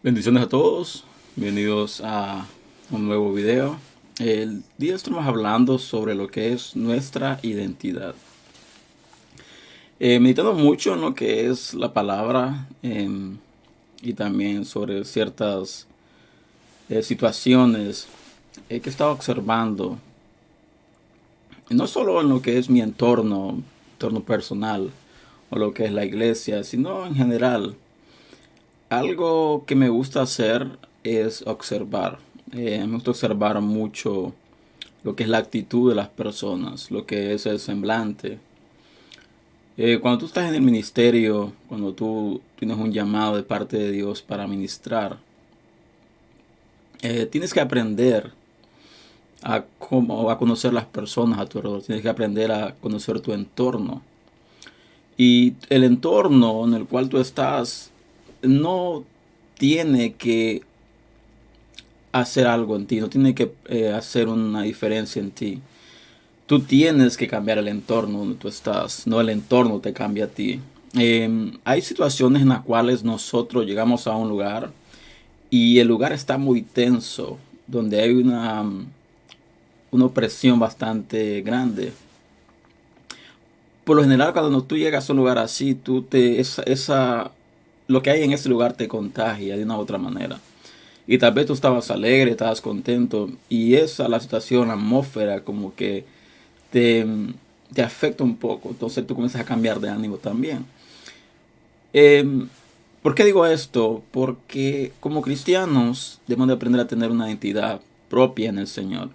Bendiciones a todos, bienvenidos a un nuevo video. El día estamos hablando sobre lo que es nuestra identidad. Meditando mucho en lo que es la palabra y también sobre ciertas situaciones que he estado observando, no solo en lo que es mi entorno personal o lo que es la iglesia, sino en general. Algo que me gusta hacer es observar. Me gusta observar mucho lo que es la actitud de las personas, lo que es el semblante. Cuando tú estás en el ministerio, cuando tú tienes un llamado de parte de Dios para ministrar, tienes que aprender a conocer las personas a tu alrededor, tienes que aprender a conocer tu entorno. Y el entorno en el cual tú estás no tiene que hacer algo en ti, no tiene que hacer una diferencia en ti. Tú tienes que cambiar el entorno donde tú estás, no el entorno te cambia a ti. Hay situaciones en las cuales nosotros llegamos a un lugar y el lugar está muy tenso, donde hay una opresión bastante grande. Por lo general, cuando tú llegas a un lugar así, lo que hay en ese lugar te contagia de una u otra manera. Y tal vez tú estabas alegre, estabas contento, y la situación, la atmósfera, como que te, te afecta un poco. Entonces tú comienzas a cambiar de ánimo también. Eh, ¿Por qué digo esto? Porque como cristianos debemos de aprender a tener una identidad propia en el Señor.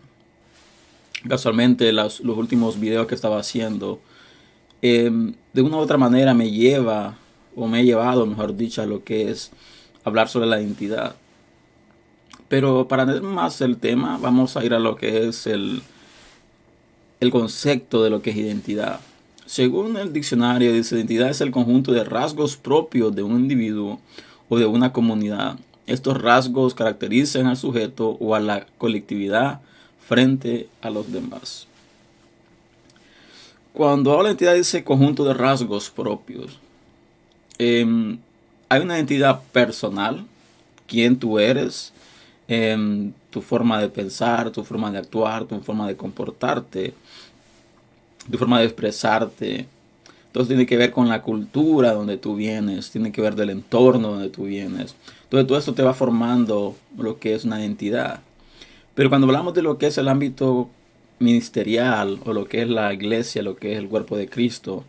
Casualmente, los últimos videos que estaba haciendo, de una u otra manera me lleva, o me he llevado, mejor dicho, a lo que es hablar sobre la identidad. Pero para entender más el tema, vamos a ir a lo que es el concepto de lo que es identidad. Según el diccionario, dice: identidad es el conjunto de rasgos propios de un individuo o de una comunidad. Estos rasgos caracterizan al sujeto o a la colectividad frente a los demás. Cuando habla de identidad, dice conjunto de rasgos propios. Hay una identidad personal, quién tú eres, tu forma de pensar, tu forma de actuar, tu forma de comportarte, tu forma de expresarte. Entonces tiene que ver con la cultura donde tú vienes, tiene que ver del entorno donde tú vienes. Entonces todo esto te va formando lo que es una identidad. Pero cuando hablamos de lo que es el ámbito ministerial o lo que es la iglesia, lo que es el cuerpo de Cristo,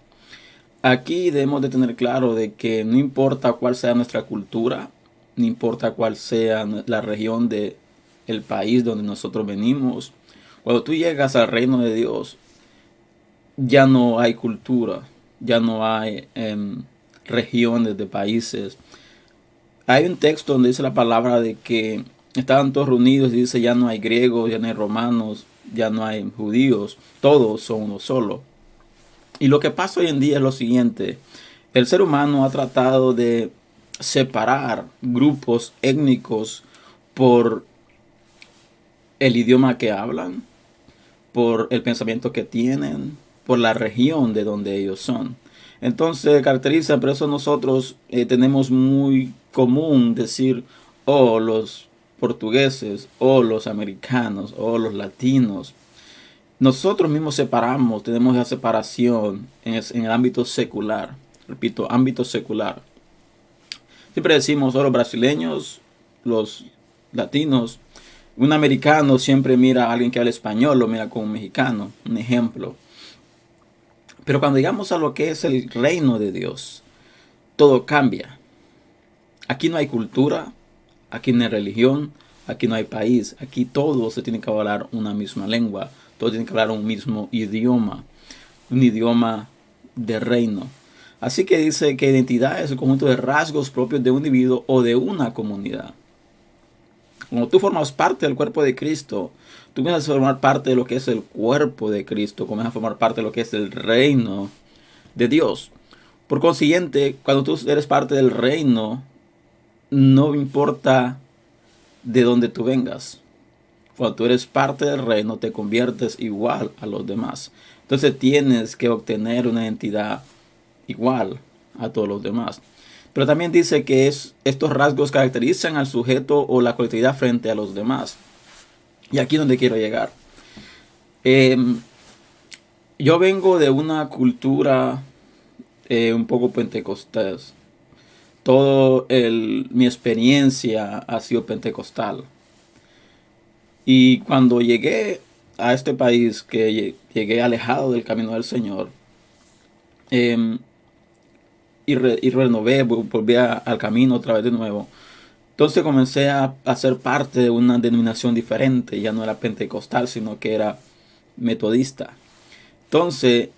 aquí debemos de tener claro de que no importa cuál sea nuestra cultura, no importa cuál sea la región de el país donde nosotros venimos, cuando tú llegas al reino de Dios, ya no hay cultura, ya no hay regiones de países. Hay un texto donde dice la palabra de que estaban todos reunidos y dice: ya no hay griegos, ya no hay romanos, ya no hay judíos, todos son uno solo. Y lo que pasa hoy en día es lo siguiente: el ser humano ha tratado de separar grupos étnicos por el idioma que hablan, por el pensamiento que tienen, por la región de donde ellos son. Entonces caracteriza, por eso nosotros tenemos muy común decir: oh, los portugueses, o los americanos, o los latinos. Nosotros mismos separamos, tenemos esa separación en el ámbito secular. Repito, ámbito secular. Siempre decimos: oh, los brasileños, los latinos. Un americano siempre mira a alguien que habla español, lo mira como un mexicano, un ejemplo. Pero cuando llegamos a lo que es el reino de Dios, todo cambia. Aquí no hay cultura, aquí no hay religión, aquí no hay país. Aquí todos se tienen que hablar una misma lengua, todos tienen que hablar un mismo idioma, un idioma de reino. Así que dice que identidad es el conjunto de rasgos propios de un individuo o de una comunidad. Cuando tú formas parte del cuerpo de Cristo, tú comienzas a formar parte de lo que es el cuerpo de Cristo, comienzas a formar parte de lo que es el reino de Dios. Por consiguiente, cuando tú eres parte del reino, no importa de dónde tú vengas. Cuando tú eres parte del reino, te conviertes igual a los demás. Entonces tienes que obtener una identidad igual a todos los demás. Pero también dice que estos rasgos caracterizan al sujeto o la colectividad frente a los demás. Y aquí es donde quiero llegar. Em, yo vengo de una cultura un poco pentecostés. Mi experiencia ha sido pentecostal. Y cuando llegué a este país, que llegué alejado del camino del Señor, em, y renové, volví al camino otra vez de nuevo. Entonces comencé a ser parte de una denominación diferente. Ya no era pentecostal, sino que era metodista. Entonces,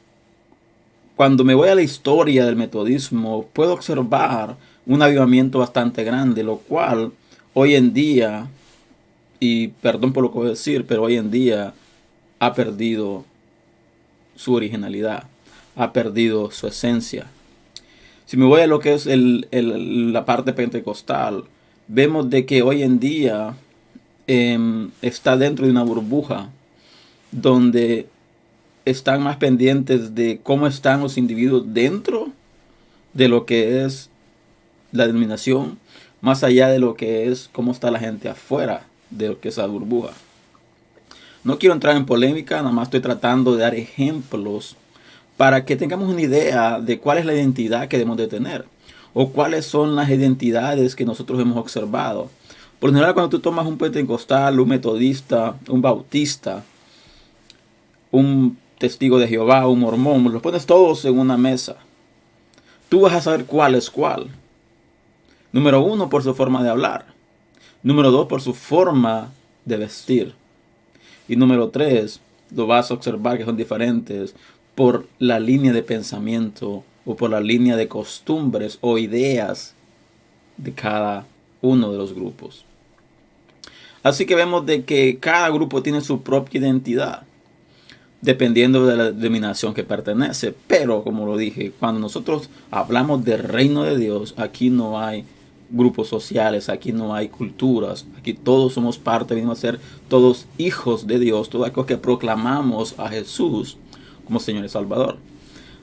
cuando me voy a la historia del metodismo, puedo observar un avivamiento bastante grande, lo cual hoy en día, y perdón por lo que voy a decir, pero hoy en día ha perdido su originalidad, ha perdido su esencia. Si me voy a lo que es la parte pentecostal, vemos de que hoy en día está dentro de una burbuja donde están más pendientes de cómo están los individuos dentro de lo que es la denominación, más allá de lo que es cómo está la gente afuera de lo que es la burbuja. No quiero entrar en polémica, nada más estoy tratando de dar ejemplos para que tengamos una idea de cuál es la identidad que debemos de tener o cuáles son las identidades que nosotros hemos observado. Por lo general, cuando tú tomas un pentecostal, un metodista, un bautista, un testigo de Jehová, un mormón, los pones todos en una mesa, tú vas a saber cuál es cuál. Número uno, por su forma de hablar. Número dos, por su forma de vestir. Y número tres, lo vas a observar que son diferentes por la línea de pensamiento o por la línea de costumbres o ideas de cada uno de los grupos. Así que vemos de que cada grupo tiene su propia identidad, dependiendo de la denominación que pertenece. Pero, como lo dije, cuando nosotros hablamos del reino de Dios, aquí no hay grupos sociales, aquí no hay culturas, aquí todos somos parte, venimos a ser todos hijos de Dios, todos aquellos que proclamamos a Jesús como Señor y Salvador.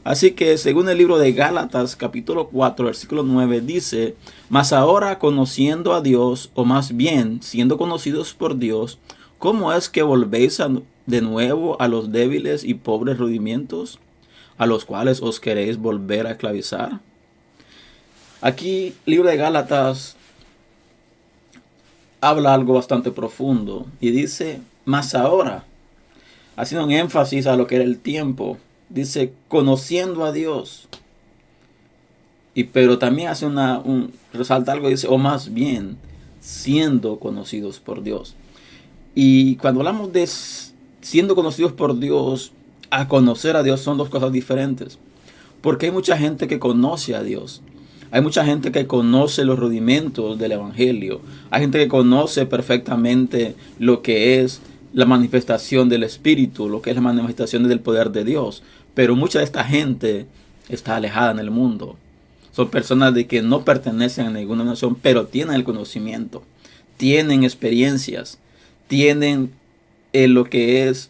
Así que según el libro de Gálatas capítulo 4 versículo 9 dice: mas ahora conociendo a Dios, o más bien siendo conocidos por Dios, ¿cómo es que volvéis de nuevo a los débiles y pobres rudimientos, a los cuales os queréis volver a esclavizar? Aquí, el libro de Gálatas habla algo bastante profundo y dice, mas ahora, haciendo un énfasis a lo que era el tiempo, dice, conociendo a Dios. Pero también hace resalta algo, dice, o más bien, siendo conocidos por Dios. Y cuando hablamos de siendo conocidos por Dios, a conocer a Dios son dos cosas diferentes. Porque hay mucha gente que conoce a Dios. Hay mucha gente que conoce los rudimentos del Evangelio. Hay gente que conoce perfectamente lo que es la manifestación del Espíritu, lo que es la manifestación del poder de Dios. Pero mucha de esta gente está alejada en el mundo. Son personas de que no pertenecen a ninguna nación, pero tienen el conocimiento, tienen experiencias, tienen lo que es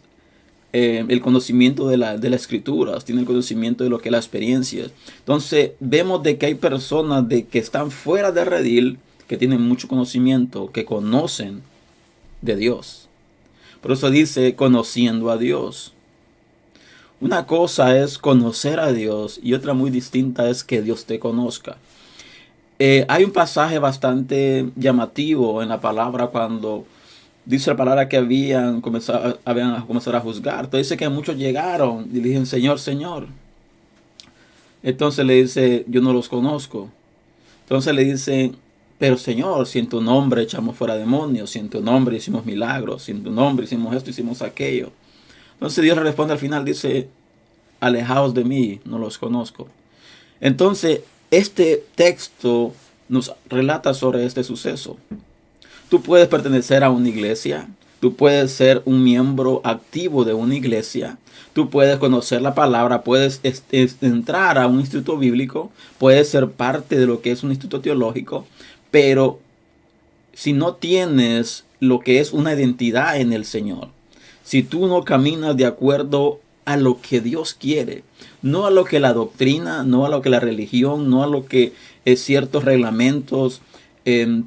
el conocimiento de las escrituras, tienen el conocimiento de lo que es la experiencia. Entonces vemos de que hay personas de que están fuera de redil, que tienen mucho conocimiento, que conocen de Dios. Por eso dice conociendo a Dios. Una cosa es conocer a Dios y otra muy distinta es que Dios te conozca. Hay un pasaje bastante llamativo en la palabra cuando dice la palabra que habían comenzado a juzgar. Entonces dice que muchos llegaron y le dijeron, Señor, Señor. Entonces le dice, yo no los conozco. Entonces le dice, pero Señor, si en tu nombre echamos fuera demonios, si en tu nombre hicimos milagros, si en tu nombre hicimos esto, hicimos aquello. Entonces Dios le responde al final, dice, alejaos de mí, no los conozco. Entonces este texto nos relata sobre este suceso. Tú puedes pertenecer a una iglesia, tú puedes ser un miembro activo de una iglesia, tú puedes conocer la palabra, puedes entrar a un instituto bíblico, puedes ser parte de lo que es un instituto teológico, pero si no tienes lo que es una identidad en el Señor, si tú no caminas de acuerdo a lo que Dios quiere, no a lo que la doctrina, no a lo que la religión, no a lo que ciertos reglamentos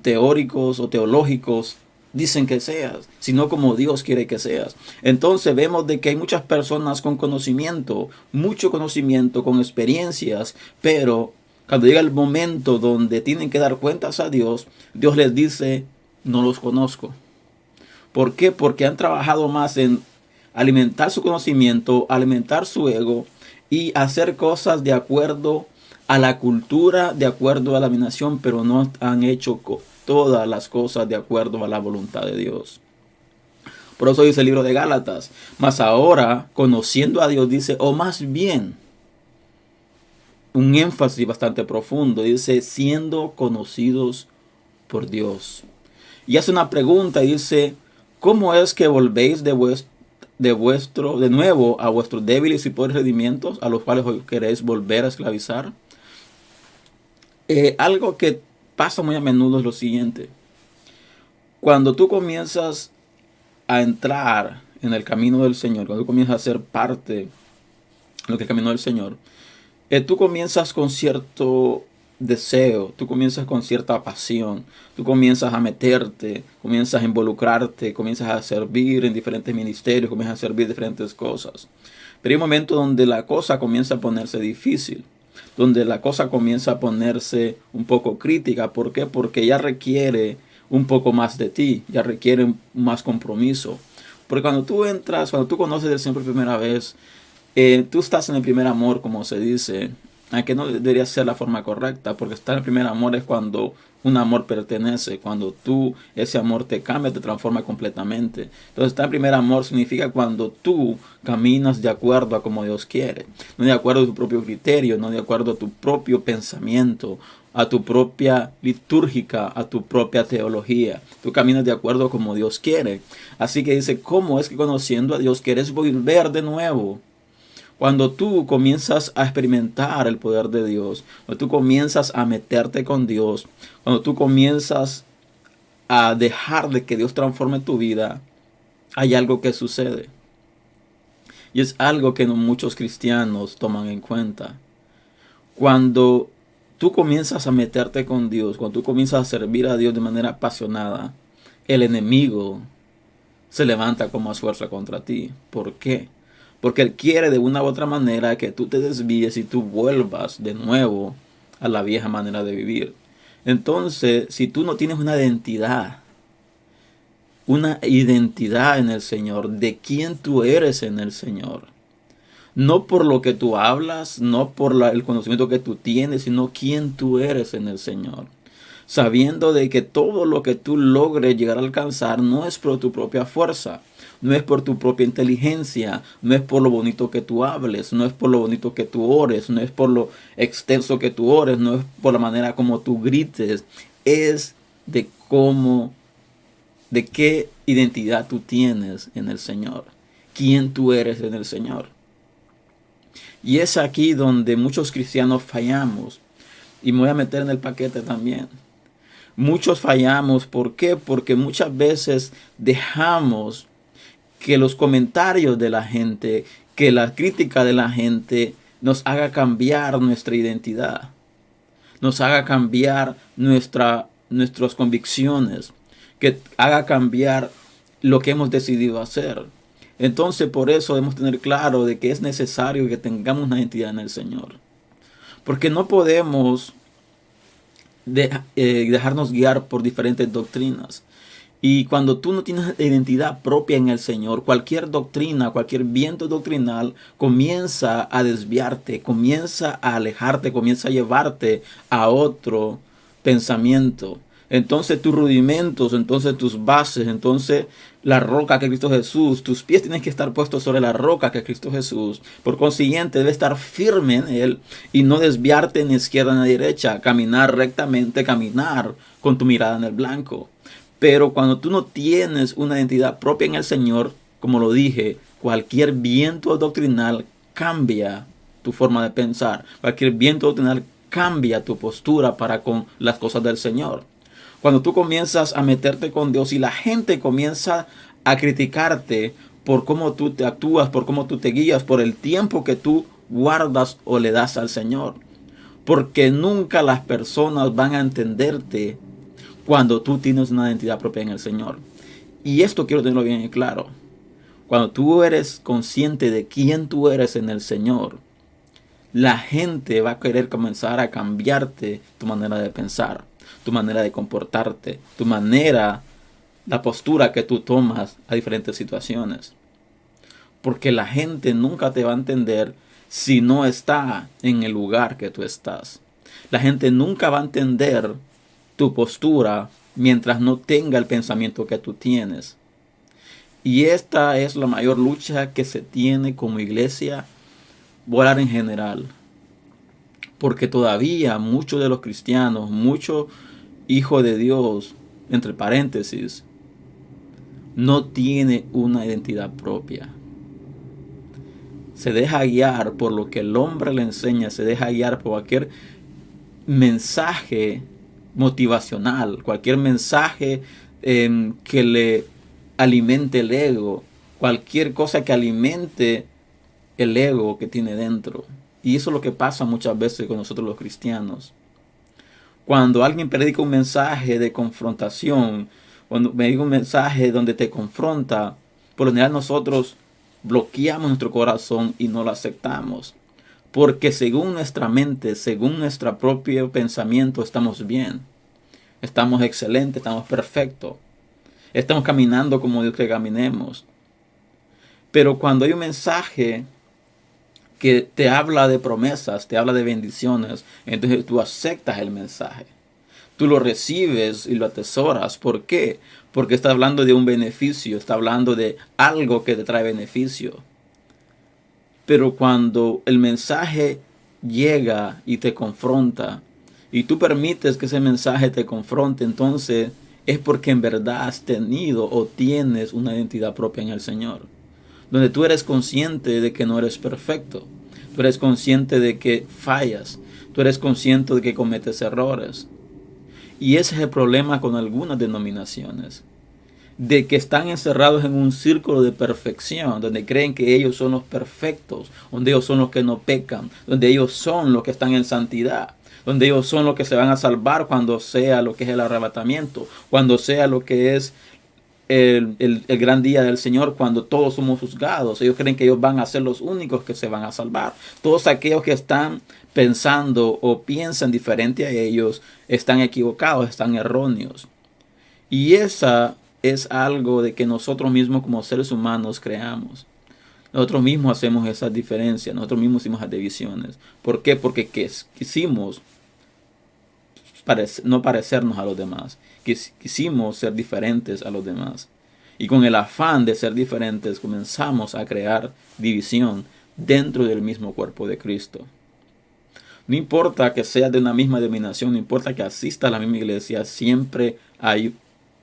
teóricos o teológicos dicen que seas, sino como Dios quiere que seas. Entonces vemos de que hay muchas personas con conocimiento, mucho conocimiento, con experiencias, pero cuando llega el momento donde tienen que dar cuentas a Dios, Dios les dice, no los conozco. ¿Por qué? Porque han trabajado más en alimentar su conocimiento, alimentar su ego y hacer cosas de acuerdo a la cultura, de acuerdo a la nación, pero no han hecho todas las cosas de acuerdo a la voluntad de Dios. Por eso dice el libro de Gálatas, mas ahora, conociendo a Dios, dice, o más bien, un énfasis bastante profundo, dice, siendo conocidos por Dios. Y hace una pregunta, dice, ¿cómo es que volvéis de nuevo a vuestros débiles y pobres rendimientos, a los cuales hoy queréis volver a esclavizar? Algo que pasa muy a menudo es lo siguiente. Cuando tú comienzas a entrar en el camino del Señor, cuando tú comienzas a ser parte de lo que es el camino del Señor, tú comienzas con cierto deseo, tú comienzas con cierta pasión, tú comienzas a meterte, comienzas a involucrarte, comienzas a servir en diferentes ministerios, comienzas a servir diferentes cosas. Pero hay un momento donde la cosa comienza a ponerse difícil, donde la cosa comienza a ponerse un poco crítica. ¿Por qué? Porque ya requiere un poco más de ti, ya requiere más compromiso. Porque cuando tú entras, cuando tú conoces al Señor por primera vez, tú estás en el primer amor, como se dice, aunque no debería ser la forma correcta, porque estar en el primer amor es cuando un amor pertenece, cuando ese amor te cambia, te transforma completamente. Entonces, estar en primer amor significa cuando tú caminas de acuerdo a como Dios quiere, no de acuerdo a tu propio criterio, no de acuerdo a tu propio pensamiento, a tu propia litúrgica, a tu propia teología. Tú caminas de acuerdo a como Dios quiere. Así que dice, ¿cómo es que conociendo a Dios quieres volver de nuevo? Cuando tú comienzas a experimentar el poder de Dios, cuando tú comienzas a meterte con Dios, cuando tú comienzas a dejar de que Dios transforme tu vida, hay algo que sucede. Y es algo que no muchos cristianos toman en cuenta. Cuando tú comienzas a meterte con Dios, cuando tú comienzas a servir a Dios de manera apasionada, el enemigo se levanta con más fuerza contra ti. ¿Por qué? Porque Él quiere de una u otra manera que tú te desvíes y tú vuelvas de nuevo a la vieja manera de vivir. Entonces, si tú no tienes una identidad en el Señor, de quién tú eres en el Señor, no por lo que tú hablas, no por el conocimiento que tú tienes, sino quién tú eres en el Señor. Sabiendo de que todo lo que tú logres llegar a alcanzar no es por tu propia fuerza, no es por tu propia inteligencia, no es por lo bonito que tú hables, no es por lo bonito que tú ores, no es por lo extenso que tú ores, no es por la manera como tú grites, es de qué identidad tú tienes en el Señor, quién tú eres en el Señor. Y es aquí donde muchos cristianos fallamos, y me voy a meter en el paquete también. Muchos fallamos, ¿por qué? Porque muchas veces dejamos que los comentarios de la gente, que la crítica de la gente nos haga cambiar nuestra identidad, nos haga cambiar nuestras convicciones, que haga cambiar lo que hemos decidido hacer. Entonces, por eso debemos tener claro de que es necesario que tengamos una identidad en el Señor. Porque no podemos dejarnos guiar por diferentes doctrinas. Y cuando tú no tienes identidad propia en el Señor, cualquier doctrina, cualquier viento doctrinal comienza a desviarte, comienza a alejarte, comienza a llevarte a otro pensamiento. Entonces tus rudimentos, entonces tus bases, entonces la roca que es Cristo Jesús, tus pies tienen que estar puestos sobre la roca que es Cristo Jesús. Por consiguiente, debes estar firme en Él y no desviarte ni izquierda ni derecha, caminar rectamente, caminar con tu mirada en el blanco. Pero cuando tú no tienes una identidad propia en el Señor, como lo dije, cualquier viento doctrinal cambia tu forma de pensar. Cualquier viento doctrinal cambia tu postura para con las cosas del Señor. Cuando tú comienzas a meterte con Dios y la gente comienza a criticarte por cómo tú te actúas, por cómo tú te guías, por el tiempo que tú guardas o le das al Señor. Porque nunca las personas van a entenderte cuando tú tienes una identidad propia en el Señor. Y esto quiero tenerlo bien claro. Cuando tú eres consciente de quién tú eres en el Señor, la gente va a querer comenzar a cambiarte tu manera de pensar, tu manera de comportarte, tu manera, la postura que tú tomas a diferentes situaciones. Porque la gente nunca te va a entender si no está en el lugar que tú estás. La gente nunca va a entender tu postura mientras no tenga el pensamiento que tú tienes. Y esta es la mayor lucha que se tiene como iglesia, voy a hablar en general. Porque todavía muchos de los cristianos, muchos hijos de Dios, entre paréntesis, no tiene una identidad propia. Se deja guiar por lo que el hombre le enseña, se deja guiar por cualquier mensaje motivacional, cualquier mensaje que le alimente el ego, cualquier cosa que alimente el ego que tiene dentro. Y eso es lo que pasa muchas veces con nosotros los cristianos. Cuando alguien predica un mensaje de confrontación, cuando me diga un mensaje donde te confronta, por lo general nosotros bloqueamos nuestro corazón y no lo aceptamos. Porque según nuestra mente, según nuestro propio pensamiento, estamos bien. Estamos excelentes, estamos perfectos. Estamos caminando como Dios que caminemos. Pero cuando hay un mensaje que te habla de promesas, te habla de bendiciones, entonces tú aceptas el mensaje. Tú lo recibes y lo atesoras. ¿Por qué? Porque está hablando de un beneficio, está hablando de algo que te trae beneficio. Pero cuando el mensaje llega y te confronta, y tú permites que ese mensaje te confronte, entonces es porque en verdad has tenido o tienes una identidad propia en el Señor. Donde tú eres consciente de que no eres perfecto. Tú eres consciente de que fallas. Tú eres consciente de que cometes errores. Y ese es el problema con algunas denominaciones. De que están encerrados en un círculo de perfección, donde creen que ellos son los perfectos, donde ellos son los que no pecan, donde ellos son los que están en santidad, donde ellos son los que se van a salvar cuando sea lo que es el arrebatamiento, cuando sea lo que es el gran día del Señor, cuando todos somos juzgados. Ellos creen que ellos van a ser los únicos que se van a salvar. Todos aquellos que están pensando o piensan diferente a ellos están equivocados, están erróneos. Y esa es algo de que nosotros mismos como seres humanos creamos. Nosotros mismos hacemos esas diferencias, nosotros mismos hicimos esas divisiones. ¿Por qué? Porque quisimos no parecernos a los demás. Quisimos ser diferentes a los demás. Y con el afán de ser diferentes comenzamos a crear división dentro del mismo cuerpo de Cristo. No importa que seas de una misma denominación, no importa que asistas a la misma iglesia, siempre hay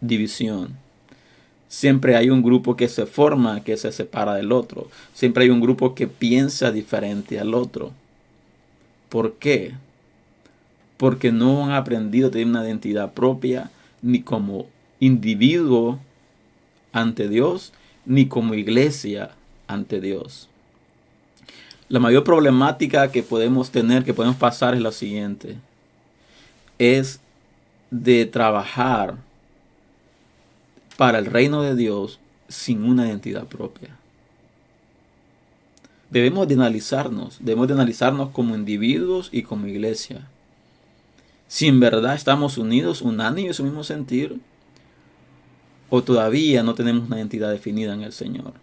división. Siempre hay un grupo que se forma, que se separa del otro. Siempre hay un grupo que piensa diferente al otro. ¿Por qué? Porque no han aprendido a tener una identidad propia, ni como individuo ante Dios, ni como iglesia ante Dios. La mayor problemática que podemos tener, que podemos pasar es la siguiente. Es de trabajar para el reino de Dios sin una identidad propia. Debemos de analizarnos como individuos y como iglesia. Si en verdad estamos unidos, unánimes en su mismo sentir, o todavía no tenemos una identidad definida en el Señor.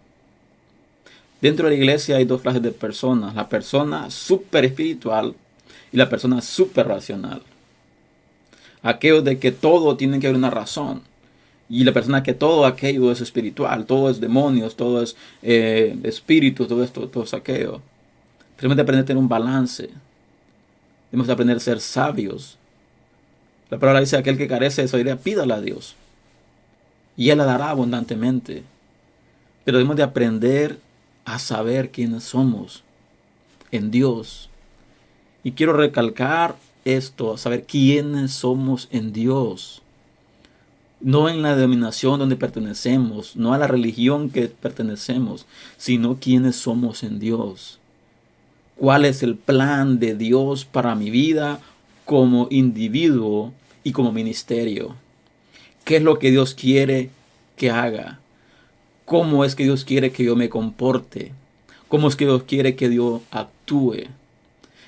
Dentro de la iglesia hay dos clases de personas: la persona súper espiritual y la persona súper racional. Aquellos de que todo tiene que haber una razón, y la persona que todo aquello es espiritual, todo es demonios, todo es espíritu, todo esto, todo es aquello. Tenemos de aprender a tener un balance. Tenemos de aprender a ser sabios. La palabra dice: aquel que carece de sabiduría, pídala a Dios, y Él la dará abundantemente. Pero debemos de aprender a saber quiénes somos en Dios. Y quiero recalcar esto, a saber quiénes somos en Dios. no en la denominación donde pertenecemos, no a la religión que pertenecemos, sino quiénes somos en Dios. ¿Cuál es el plan de Dios para mi vida como individuo y como ministerio? ¿Qué es lo que Dios quiere que haga? ¿Cómo es que Dios quiere que yo me comporte? ¿Cómo es que Dios quiere que yo actúe?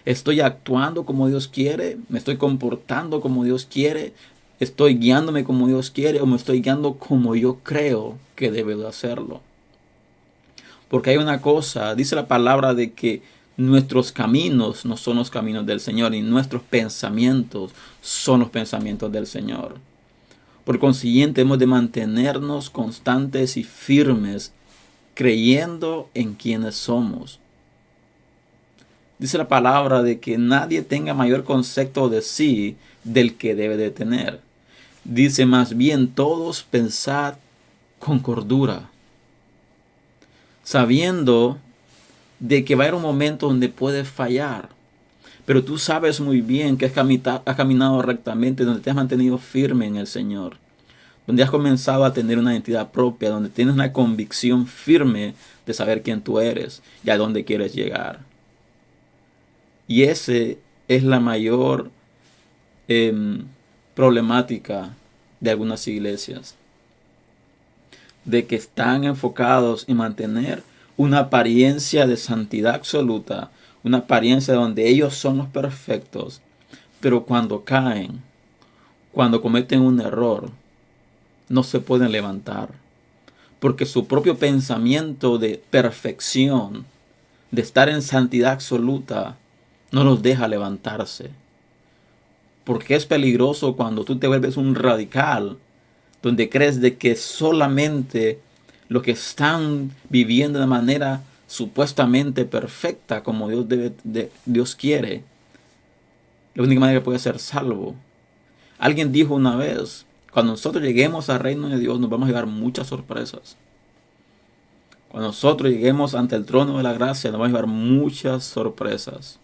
¿Estoy actuando como Dios quiere? ¿Me estoy comportando como Dios quiere? ¿Estoy guiándome como Dios quiere o me estoy guiando como yo creo que debo de hacerlo? Porque hay una cosa, dice la palabra de que nuestros caminos no son los caminos del Señor y nuestros pensamientos son los pensamientos del Señor. Por consiguiente, hemos de mantenernos constantes y firmes creyendo en quienes somos. Dice la palabra de que nadie tenga mayor concepto de sí del que debe de tener. Dice más bien todos pensad con cordura, sabiendo de que va a haber un momento donde puedes fallar. Pero tú sabes muy bien que has caminado rectamente, donde te has mantenido firme en el Señor, donde has comenzado a tener una identidad propia, donde tienes una convicción firme de saber quién tú eres y a dónde quieres llegar. Y ese es la mayor problemática de algunas iglesias, de que están enfocados en mantener una apariencia de santidad absoluta, una apariencia donde ellos son los perfectos, pero cuando caen, cuando cometen un error, no se pueden levantar, porque su propio pensamiento de perfección, de estar en santidad absoluta, no los deja levantarse. Porque es peligroso cuando tú te vuelves un radical, donde crees de que solamente los que están viviendo de manera supuestamente perfecta, como Dios quiere, la única manera que puede ser salvo. Alguien dijo una vez, cuando nosotros lleguemos al reino de Dios nos vamos a llevar muchas sorpresas. Cuando nosotros lleguemos ante el trono de la gracia nos vamos a llevar muchas sorpresas.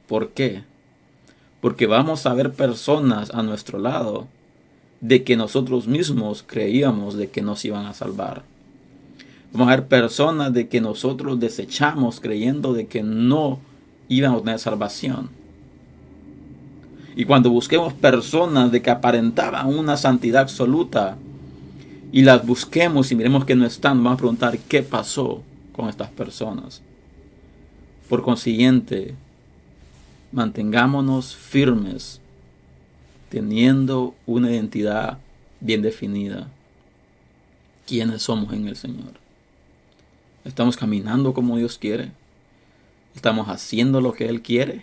¿Por qué? Porque vamos a ver personas a nuestro lado de que nosotros mismos creíamos de que nos iban a salvar. Vamos a ver personas de que nosotros desechamos creyendo de que no iban a tener salvación. Y cuando busquemos personas de que aparentaban una santidad absoluta y las busquemos y miremos que no están, vamos a preguntar qué pasó con estas personas. Por consiguiente, mantengámonos firmes, teniendo una identidad bien definida. ¿Quiénes somos en el Señor? ¿Estamos caminando como Dios quiere? ¿Estamos haciendo lo que Él quiere?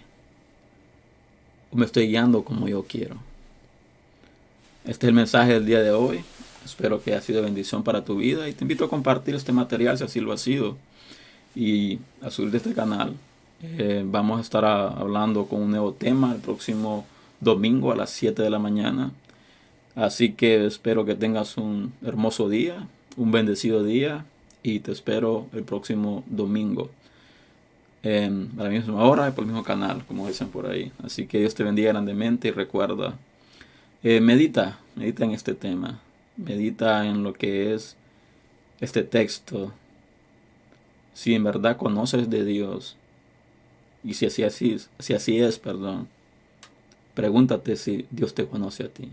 ¿O me estoy guiando como yo quiero? Este es el mensaje del día de hoy. Espero que haya sido bendición para tu vida y te invito a compartir este material si así lo ha sido y a subirte a este canal. Vamos a estar hablando con un nuevo tema el próximo domingo a las 7 de la mañana. Así que espero que tengas un hermoso día, un bendecido día y te espero el próximo domingo. A la misma hora y por el mismo canal, como dicen por ahí. Así que Dios te bendiga grandemente y recuerda, medita en este tema. Medita en lo que es este texto. Si en verdad conoces de Dios y si así es, pregúntate si Dios te conoce a ti.